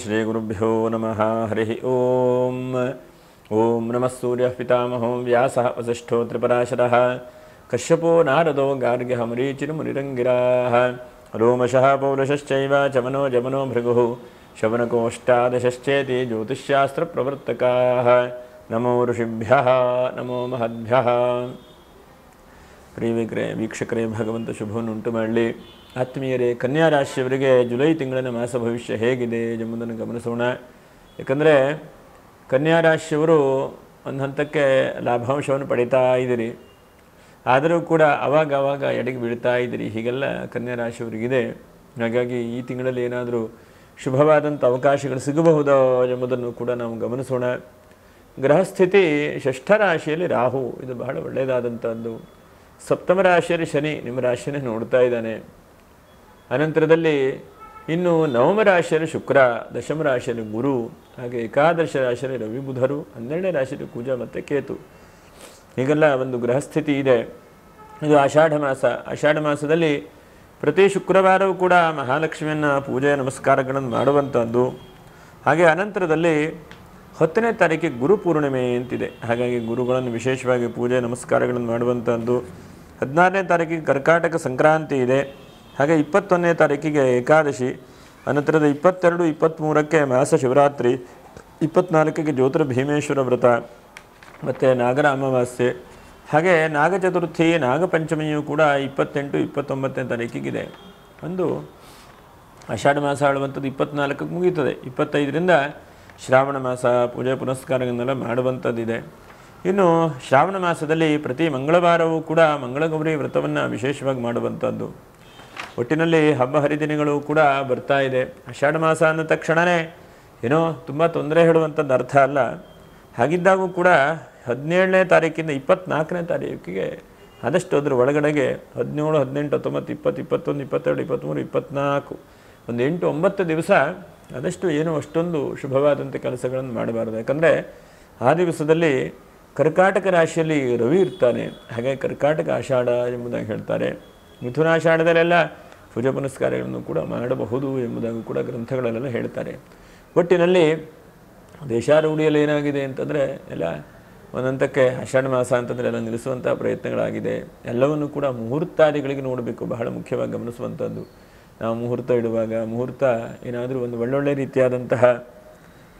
ಶ್ರೀ ಗುರುಭ್ಯೋ ನಮಃ ಹರಿ ಓಂ. ಓಂ ನಮಃ ಸೂರ್ಯ ಪಿತಾಮಹೋ ವ್ಯಾಸ ವಸಿಷ್ಠೋ ತ್ರಿಪರಾಶರಃ ಕಶ್ಯಪೋ ನಾರದೋ ಗಾರ್ಗ್ಯಃ ಮರೀಚಿರ್ಮುನಿರಂಗಿರಾಃ ರೋಮಶಃ ಪೌರುಷಶ್ಚೈವ ಚಮನೋ ಜಮನೋ ಭೃಗುಃ ಶವನಕೋಷ್ಟಾದಶಶ್ಚೇತಿ ಜ್ಯೋತಿಷ್ಶಾಸ್ತ್ರಪ್ರವರ್ತಕಾಃ. ನಮೋ ಋಷಿಭ್ಯಃ ನಮೋ ಮಹದ್ಭ್ಯಃ. ಪ್ರಿಯ ವೀಕ್ಷಕರೇ, ಭಗವಂತ ಶುಭವನ್ನುಂಟು ಮಾಡಲಿ. ಆತ್ಮೀಯರೇ, ಕನ್ಯಾ ರಾಶಿಯವರಿಗೆ ಜುಲೈ ತಿಂಗಳಿನ ಮಾಸ ಭವಿಷ್ಯ ಹೇಗಿದೆ ಎಂಬುದನ್ನು ಗಮನಿಸೋಣ. ಯಾಕಂದರೆ ಕನ್ಯಾ ರಾಶಿಯವರು ಒಂದು ಹಂತಕ್ಕೆ ಲಾಭಾಂಶವನ್ನು ಪಡೀತಾ ಇದ್ದೀರಿ, ಆದರೂ ಕೂಡ ಆವಾಗ ಎಡೆಗೆ ಬೀಳ್ತಾ ಇದ್ದೀರಿ. ಹೀಗೆಲ್ಲ ಕನ್ಯಾ ರಾಶಿಯವರಿಗಿದೆ. ಹಾಗಾಗಿ ಈ ತಿಂಗಳಲ್ಲಿ ಏನಾದರೂ ಶುಭವಾದಂಥ ಅವಕಾಶಗಳು ಸಿಗಬಹುದೋ ಎಂಬುದನ್ನು ಕೂಡ ನಾವು ಗಮನಿಸೋಣ. ಗ್ರಹಸ್ಥಿತಿ ಷಷ್ಠ ರಾಶಿಯಲ್ಲಿ ರಾಹು, ಇದು ಬಹಳ ಒಳ್ಳೆಯದಾದಂಥದ್ದು. ಸಪ್ತಮ ರಾಶಿಯಲ್ಲಿ ಶನಿ ನಿಮ್ಮ ರಾಶಿಯನ್ನೇ ನೋಡ್ತಾ ಇದ್ದಾನೆ. ಅನಂತರದಲ್ಲಿ ಇನ್ನು ನವಮ ರಾಶಿಯಲ್ಲಿ ಶುಕ್ರ, ದಶಮ ರಾಶಿಯಲ್ಲಿ ಗುರು, ಹಾಗೆ ಏಕಾದಶ ರಾಶಿಯಲ್ಲಿ ರವಿ ಬುಧರು, 12ನೇ ರಾಶಿಯಲ್ಲಿ ಕುಜ ಮತ್ತು ಕೇತು. ಹೀಗೆಲ್ಲ ಒಂದು ಗ್ರಹಸ್ಥಿತಿ ಇದೆ. ಇದು ಆಷಾಢ ಮಾಸ. ಆಷಾಢ ಮಾಸದಲ್ಲಿ ಪ್ರತಿ ಶುಕ್ರವಾರವೂ ಕೂಡ ಮಹಾಲಕ್ಷ್ಮಿಯನ್ನು ಪೂಜೆ ನಮಸ್ಕಾರಗಳನ್ನು ಮಾಡುವಂಥದ್ದು. ಹಾಗೆ ಅನಂತರದಲ್ಲಿ 10ನೇ ತಾರೀಕಿಗೆ ಗುರು ಪೂರ್ಣಿಮೆ ಅಂತಿದೆ. ಹಾಗಾಗಿ ಗುರುಗಳನ್ನು ವಿಶೇಷವಾಗಿ ಪೂಜೆ ನಮಸ್ಕಾರಗಳನ್ನು ಮಾಡುವಂಥದ್ದು. 16ನೇ ತಾರೀಕಿಗೆ ಕರ್ಕಾಟಕ ಸಂಕ್ರಾಂತಿ ಇದೆ. ಹಾಗೆ 21ನೇ ತಾರೀಕಿಗೆ ಏಕಾದಶಿ, ಅನಂತರದ 22, 23ಕ್ಕೆ ಮಾಸ ಶಿವರಾತ್ರಿ, 24ಕ್ಕೆ ಜ್ಯೋತಿರ್ಭೀಮೇಶ್ವರ ವ್ರತ ಮತ್ತು ನಾಗರ ಅಮಾವಾಸ್ಯೆ. ಹಾಗೆ ನಾಗ ಚತುರ್ಥಿ, ನಾಗಪಂಚಮಿಯೂ ಕೂಡ 28, 29ನೇ ತಾರೀಕಿಗಿದೆ. ಒಂದು ಆಷಾಢ ಮಾಸ ಆಳುವಂಥದ್ದು 24ಕ್ಕೆ ಮುಗೀತದೆ. 25ರಿಂದ ಶ್ರಾವಣ ಮಾಸ ಪೂಜೆ ಪುನಸ್ಕಾರಗಳನ್ನೆಲ್ಲ ಮಾಡುವಂಥದ್ದಿದೆ. ಇನ್ನು ಶ್ರಾವಣ ಮಾಸದಲ್ಲಿ ಪ್ರತಿ ಮಂಗಳವಾರವೂ ಕೂಡ ಮಂಗಳಗೌರಿ ವ್ರತವನ್ನು ವಿಶೇಷವಾಗಿ ಮಾಡುವಂಥದ್ದು. ಒಟ್ಟಿನಲ್ಲಿ ಹಬ್ಬ ಹರಿದಿನಗಳು ಕೂಡ ಬರ್ತಾ ಇದೆ. ಆಷಾಢ ಮಾಸ ಅಂದ ತಕ್ಷಣವೇ ಏನೋ ತುಂಬ ತೊಂದರೆ ಹೇಳುವಂಥದ್ದು ಅರ್ಥ ಅಲ್ಲ. ಹಾಗಿದ್ದಾಗೂ ಕೂಡ 17ನೇ ತಾರೀಕಿಂದ 24ನೇ ತಾರೀಕಿಗೆ ಆದಷ್ಟು ಅದರ ಒಳಗಡೆಗೆ 17, 18, 19, 20, 21, 22, 23, 24 ಒಂದು 8-9 ದಿವಸ ಆದಷ್ಟು ಏನೋ ಅಷ್ಟೊಂದು ಶುಭವಾದಂಥ ಕೆಲಸಗಳನ್ನು ಮಾಡಬಾರ್ದು. ಯಾಕಂದರೆ ಆ ದಿವಸದಲ್ಲಿ ಕರ್ಕಾಟಕ ರಾಶಿಯಲ್ಲಿ ರವಿ ಇರ್ತಾನೆ. ಹಾಗೆ ಕರ್ಕಾಟಕ ಆಷಾಢ ಎಂಬುದಾಗಿ ಹೇಳ್ತಾರೆ. ಮಿಥುನಾಷಾಢದಲ್ಲೆಲ್ಲ ಪೂಜೆ ಪುನಸ್ಕಾರಗಳನ್ನು ಕೂಡ ಮಾಡಬಹುದು ಎಂಬುದಾಗಿ ಕೂಡ ಗ್ರಂಥಗಳಲ್ಲೆಲ್ಲ ಹೇಳ್ತಾರೆ. ಒಟ್ಟಿನಲ್ಲಿ ದೇಶಾರೂಢಿಯಲ್ಲಿ ಏನಾಗಿದೆ ಅಂತಂದರೆ ಎಲ್ಲ ಒಂದಂತಕ್ಕೆ ಆಷಾಢ ಮಾಸ ಅಂತಂದರೆ ಎಲ್ಲ ನಿಲ್ಲಿಸುವಂಥ ಪ್ರಯತ್ನಗಳಾಗಿದೆ. ಎಲ್ಲವನ್ನು ಕೂಡ ಮುಹೂರ್ತಾದಿಗಳಿಗೆ ನೋಡಬೇಕು, ಬಹಳ ಮುಖ್ಯವಾಗಿ ಗಮನಿಸುವಂಥದ್ದು. ನಾವು ಮುಹೂರ್ತ ಇಡುವಾಗ ಮುಹೂರ್ತ ಏನಾದರೂ ಒಂದು ಒಳ್ಳೊಳ್ಳೆ ರೀತಿಯಾದಂತಹ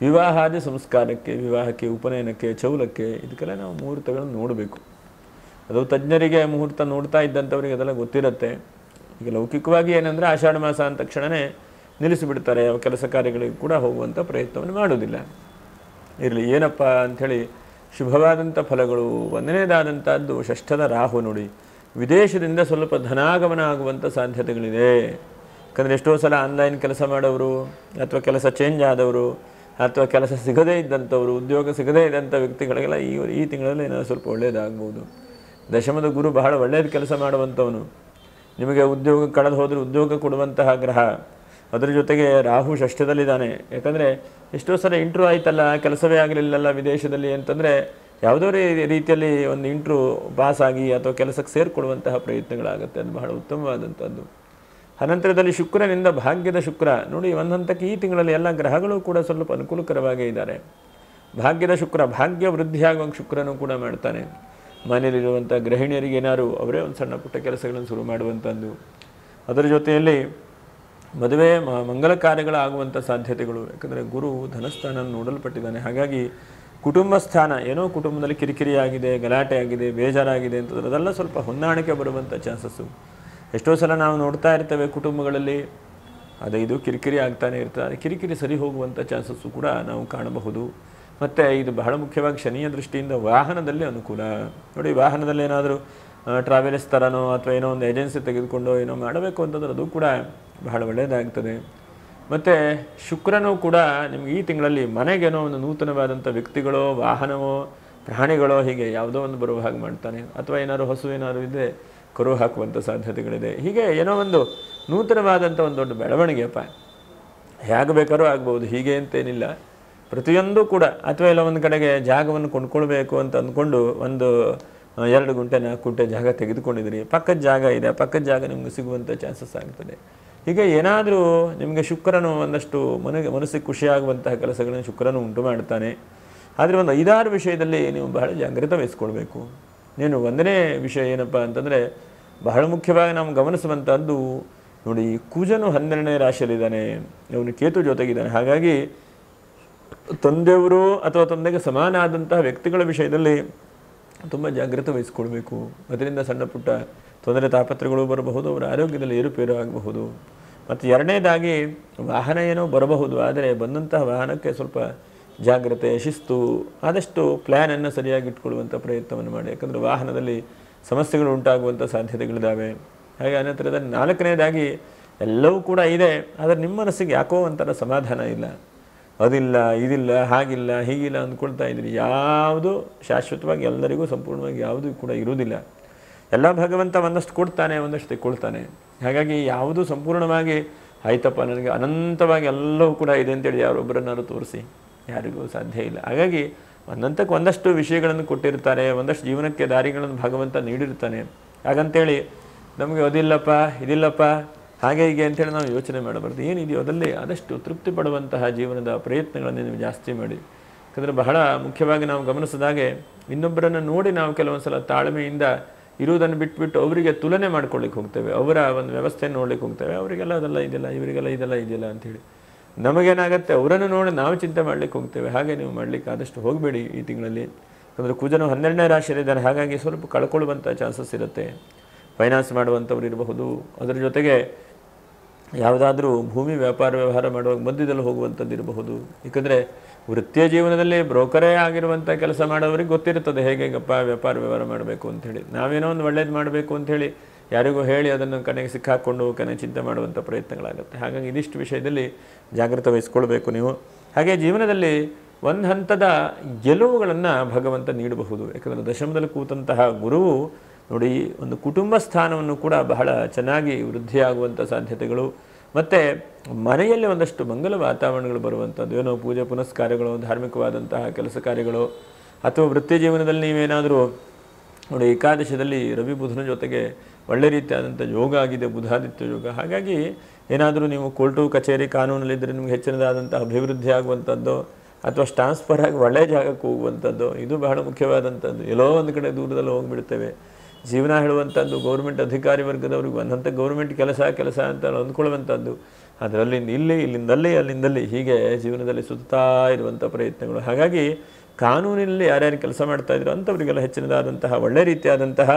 ವಿವಾಹಾದಿ ಸಂಸ್ಕಾರಕ್ಕೆ, ವಿವಾಹಕ್ಕೆ, ಉಪನಯನಕ್ಕೆ, ಚೌಲಕ್ಕೆ, ಇದಕ್ಕೆಲ್ಲ ನಾವು ಮುಹೂರ್ತಗಳನ್ನು ನೋಡಬೇಕು. ಅದು ತಜ್ಞರಿಗೆ ಮುಹೂರ್ತ ನೋಡ್ತಾ ಇದ್ದಂಥವ್ರಿಗೆ ಅದೆಲ್ಲ ಗೊತ್ತಿರುತ್ತೆ. ಈಗ ಲೌಕಿಕವಾಗಿ ಏನಂದರೆ ಆಷಾಢ ಮಾಸ ಅಂದ ತಕ್ಷಣವೇ ನಿಲ್ಲಿಸಿಬಿಡ್ತಾರೆ. ಯಾವ ಕೆಲಸ ಕಾರ್ಯಗಳಿಗೆ ಕೂಡ ಹೋಗುವಂಥ ಪ್ರಯತ್ನವನ್ನು ಮಾಡೋದಿಲ್ಲ. ಇರಲಿ ಏನಪ್ಪ ಅಂಥೇಳಿ ಶುಭವಾದಂಥ ಫಲಗಳು. ಒಂದನೇದಾದಂಥದ್ದು ಷಷ್ಠದ ರಾಹು ನೋಡಿ, ವಿದೇಶದಿಂದ ಸ್ವಲ್ಪ ಧನಾಗಮನ ಆಗುವಂಥ ಸಾಧ್ಯತೆಗಳಿದೆ. ಯಾಕಂದರೆ ಎಷ್ಟೋ ಸಲ ಆನ್ಲೈನ್ ಕೆಲಸ ಮಾಡೋರು, ಅಥವಾ ಕೆಲಸ ಚೇಂಜ್ ಆದವರು, ಅಥವಾ ಕೆಲಸ ಸಿಗದೇ ಇದ್ದಂಥವರು, ಉದ್ಯೋಗ ಸಿಗದೇ ಇದ್ದಂಥ ವ್ಯಕ್ತಿಗಳಿಗೆಲ್ಲ ಈ ತಿಂಗಳಲ್ಲಿ ಏನಾದರೂ ಸ್ವಲ್ಪ ಒಳ್ಳೆಯದಾಗ್ಬೋದು. ದಶಮದ ಗುರು ಬಹಳ ಒಳ್ಳೆಯದು ಕೆಲಸ ಮಾಡುವಂಥವನು. ನಿಮಗೆ ಉದ್ಯೋಗ ಕಳೆದು ಹೋದರೆ ಉದ್ಯೋಗ ಕೊಡುವಂತಹ ಗ್ರಹ. ಅದರ ಜೊತೆಗೆ ರಾಹು ಷಷ್ಠದಲ್ಲಿದ್ದಾನೆ. ಯಾಕಂದರೆ ಎಷ್ಟೋ ಸಲ ಇಂಟ್ರ್ಯೂ ಆಯ್ತಲ್ಲ, ಕೆಲಸವೇ ಆಗಲಿಲ್ಲಲ್ಲ ವಿದೇಶದಲ್ಲಿ ಅಂತಂದರೆ ಯಾವುದೋ ರೀತಿಯಲ್ಲಿ ಒಂದು ಇಂಟ್ರ್ಯೂ ಪಾಸ್ ಆಗಿ ಅಥವಾ ಕೆಲಸಕ್ಕೆ ಸೇರಿಕೊಡುವಂತಹ ಪ್ರಯತ್ನಗಳಾಗುತ್ತೆ. ಅದು ಬಹಳ ಉತ್ತಮವಾದಂಥದ್ದು. ಅನಂತರದಲ್ಲಿ ಶುಕ್ರನಿಂದ ಭಾಗ್ಯದ ಶುಕ್ರ ನೋಡಿ, ಒಂದು ಹಂತಕ್ಕೆ ಈ ತಿಂಗಳಲ್ಲಿ ಎಲ್ಲ ಗ್ರಹಗಳು ಕೂಡ ಸ್ವಲ್ಪ ಅನುಕೂಲಕರವಾಗೇ ಇದ್ದಾರೆ. ಭಾಗ್ಯದ ಶುಕ್ರ, ಭಾಗ್ಯ ವೃದ್ಧಿಯಾಗುವ ಶುಕ್ರನೂ ಕೂಡ ಮಾಡ್ತಾನೆ. ಮನೆಯಲ್ಲಿರುವಂಥ ಗೃಹಿಣಿಯರಿಗೆ ಏನಾದ್ರು ಅವರೇ ಒಂದು ಸಣ್ಣ ಪುಟ್ಟ ಕೆಲಸಗಳನ್ನು ಶುರು ಮಾಡುವಂಥದ್ದು. ಅದರ ಜೊತೆಯಲ್ಲಿ ಮದುವೆ ಮಂಗಲ ಕಾರ್ಯಗಳಾಗುವಂಥ ಸಾಧ್ಯತೆಗಳು. ಯಾಕಂದರೆ ಗುರು ಧನಸ್ಥಾನ ನೋಡಲ್ಪಟ್ಟಿದ್ದಾನೆ. ಹಾಗಾಗಿ ಕುಟುಂಬ ಸ್ಥಾನ, ಏನೋ ಕುಟುಂಬದಲ್ಲಿ ಕಿರಿಕಿರಿ ಆಗಿದೆ, ಗಲಾಟೆ ಆಗಿದೆ, ಬೇಜಾರಾಗಿದೆ ಅಂತಂದರೆ ಅದೆಲ್ಲ ಸ್ವಲ್ಪ ಹೊಂದಾಣಿಕೆ ಬರುವಂಥ ಚಾನ್ಸಸ್ಸು. ಎಷ್ಟೋ ಸಲ ನಾವು ನೋಡ್ತಾ ಇರ್ತೇವೆ ಕುಟುಂಬಗಳಲ್ಲಿ ಇದು ಕಿರಿಕಿರಿ ಆಗ್ತಾನೆ ಇರ್ತದೆ. ಕಿರಿಕಿರಿ ಸರಿ ಹೋಗುವಂಥ ಚಾನ್ಸಸ್ಸು ಕೂಡ ನಾವು ಕಾಣಬಹುದು. ಮತ್ತು ಇದು ಬಹಳ ಮುಖ್ಯವಾಗಿ ಶನಿಯ ದೃಷ್ಟಿಯಿಂದ ವಾಹನದಲ್ಲಿ ಅನುಕೂಲ ನೋಡಿ. ವಾಹನದಲ್ಲಿ ಏನಾದರೂ ಟ್ರಾವೆಲ್ಸ್ ಥರನೋ ಅಥವಾ ಏನೋ ಒಂದು ಏಜೆನ್ಸಿ ತೆಗೆದುಕೊಂಡು ಏನೋ ಮಾಡಬೇಕು ಅಂತಂದ್ರೆ ಅದು ಕೂಡ ಬಹಳ ಒಳ್ಳೆಯದಾಗ್ತದೆ. ಮತ್ತು ಶುಕ್ರನೂ ಕೂಡ ನಿಮ್ಗೆ ಈ ತಿಂಗಳಲ್ಲಿ ಮನೆಗೇನೋ ಒಂದು ನೂತನವಾದಂಥ ವ್ಯಕ್ತಿಗಳೋ, ವಾಹನವೋ, ಪ್ರಾಣಿಗಳೋ ಹೀಗೆ ಯಾವುದೋ ಒಂದು ಬರುವ ಹಾಗೆ ಮಾಡ್ತಾನೆ. ಅಥವಾ ಏನಾದ್ರು ಹಸು ಏನಾದ್ರು ಇದೆ ಕರು ಹಾಕುವಂಥ ಸಾಧ್ಯತೆಗಳಿದೆ. ಹೀಗೆ ಏನೋ ಒಂದು ನೂತನವಾದಂಥ ಒಂದು ದೊಡ್ಡ ಬೆಳವಣಿಗೆಯಪ್ಪ, ಹೇಗೆ ಬೇಕಾದ್ರೂ ಆಗ್ಬೋದು. ಹೀಗೆ ಅಂತೇನಿಲ್ಲ, ಪ್ರತಿಯೊಂದು ಕೂಡ. ಅಥವಾ ಎಲ್ಲ ಒಂದು ಕಡೆಗೆ ಜಾಗವನ್ನು ಕೊಂಡ್ಕೊಳ್ಬೇಕು ಅಂತ ಅಂದ್ಕೊಂಡು ಒಂದು 2 ಗುಂಟೆ 4 ಗುಂಟೆ ಜಾಗ ತೆಗೆದುಕೊಂಡಿದ್ದೀರಿ, ಪಕ್ಕದ ಜಾಗ ಇದೆ, ಪಕ್ಕದ ಜಾಗ ನಿಮ್ಗೆ ಸಿಗುವಂಥ ಚಾನ್ಸಸ್ ಆಗ್ತದೆ. ಹೀಗೆ ಏನಾದರೂ ನಿಮಗೆ ಶುಕ್ರನು ಒಂದಷ್ಟು ಮನಸ್ಸಿಗೆ ಖುಷಿಯಾಗುವಂತಹ ಕೆಲಸಗಳನ್ನು ಶುಕ್ರನು ಉಂಟು ಮಾಡ್ತಾನೆ. ಆದರೆ ಒಂದು 5-6 ವಿಷಯದಲ್ಲಿ ನೀವು ಬಹಳ ಜಾಗೃತ ವಹಿಸ್ಕೊಳ್ಬೇಕು. ನೀನು ಒಂದನೇ ವಿಷಯ ಏನಪ್ಪ ಅಂತಂದರೆ, ಬಹಳ ಮುಖ್ಯವಾಗಿ ನಾವು ಗಮನಿಸುವಂಥದ್ದು ನೋಡಿ, ಕುಜನು 12ನೇ ರಾಶಿಯಲ್ಲಿದ್ದಾನೆ, ಅವನು ಕೇತು ಜೊತೆಗಿದ್ದಾನೆ. ಹಾಗಾಗಿ ತಂದೆಯವರು ಅಥವಾ ತಂದೆಗೆ ಸಮಾನ ಆದಂತಹ ವ್ಯಕ್ತಿಗಳ ವಿಷಯದಲ್ಲಿ ತುಂಬ ಜಾಗೃತ ವಹಿಸ್ಕೊಳ್ಬೇಕು. ಅದರಿಂದ ಸಣ್ಣ ಪುಟ್ಟ ತೊಂದರೆ ತಾಪತ್ರಗಳು ಬರಬಹುದು, ಅವರ ಆರೋಗ್ಯದಲ್ಲಿ ಏರುಪೇರು ಆಗಬಹುದು. ಮತ್ತು ಎರಡನೇದಾಗಿ ವಾಹನ ಏನೋ ಬರಬಹುದು, ಆದರೆ ಬಂದಂತಹ ವಾಹನಕ್ಕೆ ಸ್ವಲ್ಪ ಜಾಗ್ರತೆ, ಶಿಸ್ತು, ಆದಷ್ಟು ಪ್ಲ್ಯಾನನ್ನು ಸರಿಯಾಗಿ ಇಟ್ಕೊಳ್ಳುವಂಥ ಪ್ರಯತ್ನವನ್ನು ಮಾಡಿ. ಯಾಕಂದರೆ ವಾಹನದಲ್ಲಿ ಸಮಸ್ಯೆಗಳು ಉಂಟಾಗುವಂಥ ಸಾಧ್ಯತೆಗಳಿದ್ದಾವೆ. ಹಾಗೆ ಅನಂತರದ 4ನೇದಾಗಿ ಎಲ್ಲವೂ ಕೂಡ ಇದೆ, ಆದರೆ ನಿಮ್ಮ ಮನಸ್ಸಿಗೆ ಯಾಕೋ ಒಂಥರ ಸಮಾಧಾನ ಇಲ್ಲ, ಅದಿಲ್ಲ ಇದಿಲ್ಲ ಹಾಗಿಲ್ಲ ಹೀಗಿಲ್ಲ ಅಂದ್ಕೊಳ್ತಾ ಇದ್ದೀರಿ. ಯಾವುದು ಶಾಶ್ವತವಾಗಿ ಎಲ್ಲರಿಗೂ ಸಂಪೂರ್ಣವಾಗಿ ಯಾವುದೂ ಕೂಡ ಇರುವುದಿಲ್ಲ. ಎಲ್ಲ ಭಗವಂತ ಒಂದಷ್ಟು ಕೊಡ್ತಾನೆ, ಒಂದಷ್ಟು ತೆಕ್ಕೊಳ್ತಾನೆ. ಹಾಗಾಗಿ ಯಾವುದು ಸಂಪೂರ್ಣವಾಗಿ ಆಯ್ತಪ್ಪ ನನಗೆ ಅನಂತವಾಗಿ ಎಲ್ಲವೂ ಕೂಡ ಇದೆ ಅಂತೇಳಿ ಯಾರೊಬ್ಬರನ್ನಾರು ತೋರಿಸಿ ಯಾರಿಗೂ ಸಾಧ್ಯ ಇಲ್ಲ. ಹಾಗಾಗಿ ಒಂದಂತಕ್ಕೆ ಒಂದಷ್ಟು ವಿಷಯಗಳನ್ನು ಕೊಟ್ಟಿರ್ತಾರೆ, ಒಂದಷ್ಟು ಜೀವನಕ್ಕೆ ದಾರಿಗಳನ್ನು ಭಗವಂತ ನೀಡಿರ್ತಾನೆ. ಹಾಗಂತೇಳಿ ನಮಗೆ ಅದಿಲ್ಲಪ್ಪ ಇದಿಲ್ಲಪ್ಪ ಹಾಗೆ ಹೀಗೆ ಅಂತೇಳಿ ನಾವು ಯೋಚನೆ ಮಾಡಬಾರ್ದು. ಏನಿದೆಯೋ ಅದರಲ್ಲಿ ಆದಷ್ಟು ತೃಪ್ತಿ ಪಡುವಂತಹ ಜೀವನದ ಪ್ರಯತ್ನಗಳನ್ನು ನೀವು ಜಾಸ್ತಿ ಮಾಡಿ. ಯಾಕಂದರೆ ಬಹಳ ಮುಖ್ಯವಾಗಿ ನಾವು ಗಮನಿಸಿದಾಗೆ ಇನ್ನೊಬ್ಬರನ್ನು ನೋಡಿ ನಾವು ಕೆಲವೊಂದು ಸಲ ತಾಳ್ಮೆಯಿಂದ ಇರುವುದನ್ನು ಬಿಟ್ಬಿಟ್ಟು ಅವರಿಗೆ ತುಲನೆ ಮಾಡ್ಕೊಳ್ಳಿಕ್ಕೆ ಹೋಗ್ತೇವೆ, ಅವರ ಒಂದು ವ್ಯವಸ್ಥೆಯನ್ನು ನೋಡ್ಲಿಕ್ಕೆ ಹೋಗ್ತೇವೆ. ಅವರಿಗೆಲ್ಲ ಅದೆಲ್ಲ ಇದೆಲ್ಲ, ಇವರಿಗೆಲ್ಲ ಇದೆಲ್ಲ ಇದೆಯಲ್ಲ ಅಂಥೇಳಿ ನಮಗೇನಾಗುತ್ತೆ, ಅವರನ್ನು ನೋಡಿ ನಾವು ಚಿಂತೆ ಮಾಡಲಿಕ್ಕೆ ಹೋಗ್ತೇವೆ. ಹಾಗೆ ನೀವು ಮಾಡಲಿಕ್ಕೆ ಆದಷ್ಟು ಹೋಗಬೇಡಿ ಈ ತಿಂಗಳಲ್ಲಿ. ಯಾಕಂದರೆ ಕುಜನು 12ನೇ ರಾಶಿಯಲ್ಲಿದ್ದಾರೆ. ಹಾಗಾಗಿ ಸ್ವಲ್ಪ ಕಳ್ಕೊಳ್ಳುವಂಥ ಚಾನ್ಸಸ್ ಇರುತ್ತೆ. ಫೈನಾನ್ಸ್ ಮಾಡುವಂಥವ್ರು ಇರಬಹುದು, ಅದರ ಜೊತೆಗೆ ಯಾವುದಾದ್ರೂ ಭೂಮಿ ವ್ಯಾಪಾರ ವ್ಯವಹಾರ ಮಾಡುವಾಗ ಮಧ್ಯದಲ್ಲಿ ಹೋಗುವಂಥದ್ದು ಇರಬಹುದು. ಏಕೆಂದರೆ ವೃತ್ತಿಯ ಜೀವನದಲ್ಲಿ ಬ್ರೋಕರೇ ಆಗಿರುವಂಥ ಕೆಲಸ ಮಾಡೋರಿಗೆ ಗೊತ್ತಿರ್ತದೆ ಹೇಗಪ್ಪ ವ್ಯಾಪಾರ ವ್ಯವಹಾರ ಮಾಡಬೇಕು ಅಂಥೇಳಿ. ನಾವೇನೋ ಒಂದು ಒಳ್ಳೇದು ಮಾಡಬೇಕು ಅಂಥೇಳಿ ಯಾರಿಗೂ ಹೇಳಿ ಅದನ್ನು ಕನೆಗೆ ಸಿಕ್ಕಾಕ್ಕೊಂಡು ಚಿಂತೆ ಮಾಡುವಂಥ ಪ್ರಯತ್ನಗಳಾಗುತ್ತೆ. ಹಾಗಾಗಿ ಇದಿಷ್ಟು ವಿಷಯದಲ್ಲಿ ಜಾಗೃತ ವಹಿಸ್ಕೊಳ್ಬೇಕು ನೀವು. ಹಾಗೆ ಜೀವನದಲ್ಲಿ ಒಂದು ಹಂತದ ಗೆಲುವುಗಳನ್ನು ಭಗವಂತ ನೀಡಬಹುದು. ಯಾಕಂದರೆ ದಶಮದಲ್ಲಿ ಕೂತಂತಹ ಗುರುವು ನೋಡಿ ಒಂದು ಕುಟುಂಬ ಸ್ಥಾನವನ್ನು ಕೂಡ ಬಹಳ ಚೆನ್ನಾಗಿ ವೃದ್ಧಿಯಾಗುವಂಥ ಸಾಧ್ಯತೆಗಳು, ಮತ್ತು ಮನೆಯಲ್ಲಿ ಒಂದಷ್ಟು ಮಂಗಲ ವಾತಾವರಣಗಳು ಬರುವಂಥದ್ದು, ಏನೋ ಪೂಜೆ ಪುನಸ್ಕಾರಗಳು, ಧಾರ್ಮಿಕವಾದಂತಹ ಕೆಲಸ ಕಾರ್ಯಗಳು, ಅಥವಾ ವೃತ್ತಿ ಜೀವನದಲ್ಲಿ ನೀವೇನಾದರೂ ನೋಡಿ ಏಕಾದಶದಲ್ಲಿ ರವಿ ಬುಧನ ಜೊತೆಗೆ ಒಳ್ಳೆ ರೀತಿಯಾದಂಥ ಯೋಗ ಆಗಿದೆ, ಬುಧಾದಿತ್ಯ ಯೋಗ. ಹಾಗಾಗಿ ಏನಾದರೂ ನೀವು ಕೋರ್ಟು ಕಚೇರಿ ಕಾನೂನಲ್ಲಿದ್ದರೆ ನಿಮಗೆ ಹೆಚ್ಚಿನದಾದಂಥ ಅಭಿವೃದ್ಧಿ ಆಗುವಂಥದ್ದು, ಅಥವಾ ಟ್ರಾನ್ಸ್ಫರ್ ಆಗಿ ಒಳ್ಳೆಯ ಜಾಗಕ್ಕೆ ಹೋಗುವಂಥದ್ದು, ಇದು ಬಹಳ ಮುಖ್ಯವಾದಂಥದ್ದು. ಎಲ್ಲೋ ಒಂದು ಕಡೆ ದೂರದಲ್ಲಿ ಹೋಗಿಬಿಡ್ತೇವೆ. ಜೀವನ ಹೇಳುವಂಥದ್ದು ಗೌರ್ಮೆಂಟ್ ಅಧಿಕಾರಿ ವರ್ಗದವ್ರಿಗೆ ಒಂದಂಥ ಗೌರ್ಮೆಂಟ್ ಕೆಲಸ ಅಂತ ಅಂದ್ಕೊಳ್ಳುವಂಥದ್ದು, ಅದರಲ್ಲಿ ಇಲ್ಲಿಂದಲ್ಲಿ ಅಲ್ಲಿಂದಲ್ಲಿ ಹೀಗೆ ಜೀವನದಲ್ಲಿ ಸುತ್ತಾ ಇರುವಂಥ ಪ್ರಯತ್ನಗಳು. ಹಾಗಾಗಿ ಕಾನೂನಿನಲ್ಲಿ ಯಾರ್ಯಾರು ಕೆಲಸ ಮಾಡ್ತಾಯಿದ್ರು ಅಂಥವರಿಗೆಲ್ಲ ಹೆಚ್ಚಿನದಾದಂತಹ ಒಳ್ಳೆ ರೀತಿಯಾದಂತಹ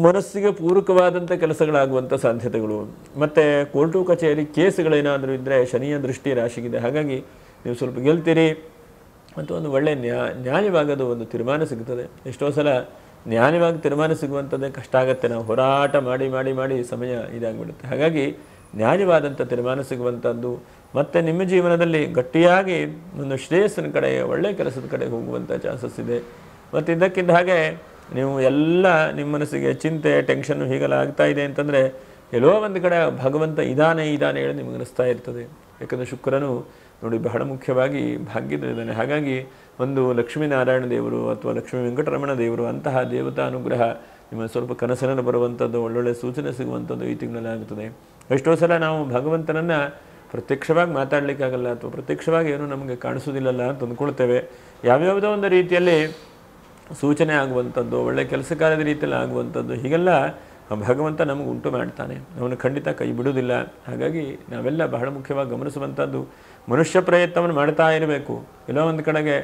ಮನಸ್ಸಿಗೆ ಪೂರಕವಾದಂಥ ಕೆಲಸಗಳಾಗುವಂಥ ಸಾಧ್ಯತೆಗಳು. ಮತ್ತು ಕೋರ್ಟು ಕಚೇರಿ ಕೇಸುಗಳೇನಾದರೂ ಇದ್ದರೆ ಶನಿಯ ದೃಷ್ಟಿ ರಾಶಿಗಿದೆ. ಹಾಗಾಗಿ ನೀವು ಸ್ವಲ್ಪ ಗೆಲ್ತೀರಿ ಮತ್ತು ಒಂದು ಒಳ್ಳೆಯ ನ್ಯಾಯವಾಗದು ಒಂದು ತೀರ್ಮಾನ ಸಿಗ್ತದೆ. ಎಷ್ಟೋ ಸಲ ನ್ಯಾಯವಾಗಿ ತೀರ್ಮಾನ ಸಿಗುವಂಥದ್ದೇ ಕಷ್ಟ ಆಗುತ್ತೆ. ನಾವು ಹೋರಾಟ ಮಾಡಿ ಮಾಡಿ ಮಾಡಿ ಸಮಯ ಇದಾಗಿಬಿಡುತ್ತೆ. ಹಾಗಾಗಿ ನ್ಯಾಯವಾದಂಥ ತೀರ್ಮಾನ ಸಿಗುವಂಥದ್ದು, ಮತ್ತು ನಿಮ್ಮ ಜೀವನದಲ್ಲಿ ಗಟ್ಟಿಯಾಗಿ ಒಂದು ಶ್ರೇಯಸ್ಸಿನ ಕಡೆ ಒಳ್ಳೆಯ ಕೆಲಸದ ಕಡೆ ಹೋಗುವಂಥ ಚಾನ್ಸಸ್ ಇದೆ. ಮತ್ತು ಇದಕ್ಕಿಂತ ಹಾಗೆ ನೀವು ಎಲ್ಲ ನಿಮ್ಮ ಮನಸ್ಸಿಗೆ ಚಿಂತೆ ಟೆನ್ಷನ್ನು ಹೀಗೆಲ್ಲ ಆಗ್ತಾ ಇದೆ ಅಂತಂದರೆ ಎಲ್ಲೋ ಒಂದು ಕಡೆ ಭಗವಂತ ಇದಾನೆ ಹೇಳಿ ನಿಮಗೆ ಅನಿಸ್ತಾ ಇರ್ತದೆ. ಯಾಕಂದರೆ ಶುಕ್ರನು ನೋಡಿ ಬಹಳ ಮುಖ್ಯವಾಗಿ ಭಾಗ್ಯದಲ್ಲಿದ್ದಾನೆ. ಹಾಗಾಗಿ ಒಂದು ಲಕ್ಷ್ಮೀನಾರಾಯಣ ದೇವರು ಅಥವಾ ಲಕ್ಷ್ಮೀ ವೆಂಕಟರಮಣ ದೇವರು ಅಂತಹ ದೇವತಾ ಅನುಗ್ರಹ ನಿಮ್ಮ ಸ್ವಲ್ಪ ಕನಸಿನಲ್ಲಿ ಬರುವಂಥದ್ದು, ಒಳ್ಳೊಳ್ಳೆ ಸೂಚನೆ ಸಿಗುವಂಥದ್ದು ಈ ತಿಂಗಳಲ್ಲಿ ಆಗುತ್ತದೆ. ಎಷ್ಟೋ ಸಲ ನಾವು ಭಗವಂತನನ್ನು ಪ್ರತ್ಯಕ್ಷವಾಗಿ ಮಾತಾಡಲಿಕ್ಕಾಗಲ್ಲ, ಅಥವಾ ಪ್ರತ್ಯಕ್ಷವಾಗಿ ಏನೂ ನಮಗೆ ಕಾಣಿಸೋದಿಲ್ಲಲ್ಲ ಅಂತ ಅಂದ್ಕೊಳ್ತೇವೆ. ಯಾವ್ಯಾವುದೋ ಒಂದು ರೀತಿಯಲ್ಲಿ ಸೂಚನೆ ಆಗುವಂಥದ್ದು, ಒಳ್ಳೆಯ ಕೆಲಸ ಕಾರ್ಯದ ರೀತಿಯಲ್ಲಿ ಆಗುವಂಥದ್ದು, ಹೀಗೆಲ್ಲ ಭಗವಂತ ನಮಗೆ ಉಂಟು ಮಾಡ್ತಾನೆ. ಅವನು ಖಂಡಿತ ಕೈ ಬಿಡುವುದಿಲ್ಲ. ಹಾಗಾಗಿ ನಾವೆಲ್ಲ ಬಹಳ ಮುಖ್ಯವಾಗಿ ಗಮನಿಸುವಂಥದ್ದು, ಮನುಷ್ಯ ಪ್ರಯತ್ನವನ್ನು ಮಾಡ್ತಾ ಇರಬೇಕು. ಎಲ್ಲೋ ಒಂದು ಕಡೆಗೆ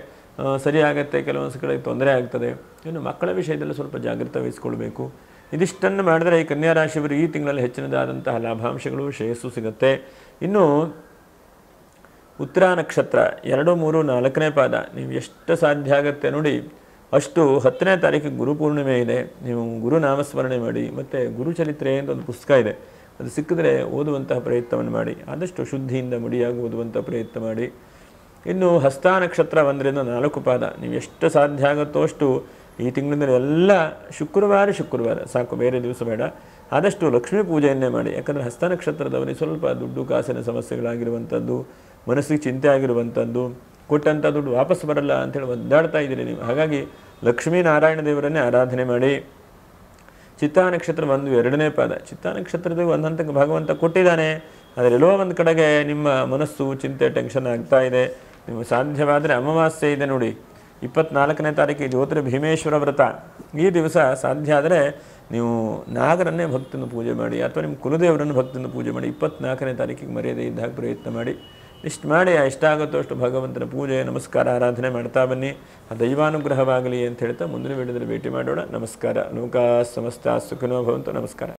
ಸರಿ ಆಗುತ್ತೆ, ಕೆಲವೊಂದು ಕಡೆಗೆ ತೊಂದರೆ ಆಗ್ತದೆ. ಇನ್ನು ಮಕ್ಕಳ ವಿಷಯದಲ್ಲಿ ಸ್ವಲ್ಪ ಜಾಗೃತ ವಹಿಸ್ಕೊಳ್ಬೇಕು. ಇದಿಷ್ಟನ್ನು ಮಾಡಿದರೆ ಈ ಕನ್ಯಾ ರಾಶಿಯವರು ಈ ತಿಂಗಳಲ್ಲಿ ಹೆಚ್ಚಿನದಾದಂತಹ ಲಾಭಾಂಶಗಳು, ಶ್ರೇಯಸ್ಸು ಸಿಗುತ್ತೆ. ಇನ್ನು ಉತ್ತರ ನಕ್ಷತ್ರ 2, 3, 4ನೇ ಪಾದ ನೀವು ಎಷ್ಟು ಸಾಧ್ಯ ಆಗುತ್ತೆ ನೋಡಿ ಅಷ್ಟು 10ನೇ ತಾರೀಕಿಗೆ ಗುರುಪೂರ್ಣಿಮೆ ಇದೆ. ನೀವು ಗುರು ನಾಮಸ್ಮರಣೆ ಮಾಡಿ, ಮತ್ತು ಗುರುಚರಿತ್ರೆ ಅಂತ ಒಂದು ಪುಸ್ತಕ ಇದೆ, ಅದು ಸಿಕ್ಕಿದ್ರೆ ಓದುವಂತಹ ಪ್ರಯತ್ನವನ್ನು ಮಾಡಿ. ಆದಷ್ಟು ಶುದ್ಧಿಯಿಂದ ಮುಡಿಯಾಗಿ ಓದುವಂಥ ಪ್ರಯತ್ನ ಮಾಡಿ. ಇನ್ನು ಹಸ್ತ ನಕ್ಷತ್ರ 1 ರಿಂದ 4 ಪಾದ ನೀವು ಎಷ್ಟು ಸಾಧ್ಯ ಆಗುತ್ತೋ ಅಷ್ಟು ಈ ತಿಂಗಳಿಂದ ಎಲ್ಲ ಶುಕ್ರವಾರ ಸಾಕು, ಬೇರೆ ದಿವಸ ಬೇಡ. ಆದಷ್ಟು ಲಕ್ಷ್ಮೀ ಪೂಜೆಯನ್ನೇ ಮಾಡಿ. ಯಾಕಂದರೆ ಹಸ್ತ ನಕ್ಷತ್ರದವರಿಗೆ ಸ್ವಲ್ಪ ದುಡ್ಡು ಕಾಸಿನ ಸಮಸ್ಯೆಗಳಾಗಿರುವಂಥದ್ದು, ಮನಸ್ಸಿಗೆ ಚಿಂತೆ ಆಗಿರುವಂಥದ್ದು, ಕೊಟ್ಟಂಥ ದುಡ್ಡು ವಾಪಸ್ ಬರಲ್ಲ ಅಂಥೇಳಿ ಒದ್ದಾಡ್ತಾ ಇದ್ದೀರಿ ನೀವು. ಹಾಗಾಗಿ ಲಕ್ಷ್ಮೀನಾರಾಯಣ ದೇವರನ್ನೇ ಆರಾಧನೆ ಮಾಡಿ. ಚಿತ್ತಾ ನಕ್ಷತ್ರ ಒಂದು 2ನೇ ಪಾದ. ಚಿತ್ತಾ ನಕ್ಷತ್ರದ ಒಂದು ಹಂತಕ್ಕೆ ಭಗವಂತ ಕೊಟ್ಟಿದ್ದಾನೆ. ಆದರೆ ಎಲ್ಲೋ ಒಂದು ಕಡೆಗೆ ನಿಮ್ಮ ಮನಸ್ಸು ಚಿಂತೆ ಟೆನ್ಷನ್ ಆಗ್ತಾ ಇದೆ. ನೀವು ಸಾಧ್ಯವಾದರೆ ಅಮಾವಾಸ್ಯೆ ಇದೆ ನೋಡಿ, 24ನೇ ತಾರೀಕಿಗೆ ಜ್ಯೋತಿರ್ ಭೀಮೇಶ್ವರ ವ್ರತ. ಈ ದಿವಸ ಸಾಧ್ಯ ಆದರೆ ನೀವು ನಾಗರನ್ನೇ ಭಕ್ತಿಯಿಂದ ಪೂಜೆ ಮಾಡಿ, ಅಥವಾ ನಿಮ್ಮ ಕುಲದೇವರನ್ನು ಭಕ್ತಿಯಿಂದ ಪೂಜೆ ಮಾಡಿ. 24ನೇ ತಾರೀಕಿಗೆ ಮರ್ಯಾದೆ ಇದ್ದಾಗ ಪ್ರಯತ್ನ ಮಾಡಿ. ಇಷ್ಟು ಮಾಡಿ ಎಷ್ಟಾಗುತ್ತೋ ಅಷ್ಟು ಭಗವಂತನ ಪೂಜೆ ನಮಸ್ಕಾರ ಆರಾಧನೆ ಮಾಡ್ತಾ ಬನ್ನಿ. ಆ ದೈವಾನುಗ್ರಹವಾಗಲಿ ಅಂತ ಹೇಳ್ತಾ ಮುಂದಿನ ವಿಡಿಯೋದಲ್ಲಿ ಭೇಟಿ ಮಾಡೋಣ. ನಮಸ್ಕಾರ. ಲೋಕಾ ಸಮಸ್ತ ಸುಖಿನೋ ಭವಂತು. ನಮಸ್ಕಾರ.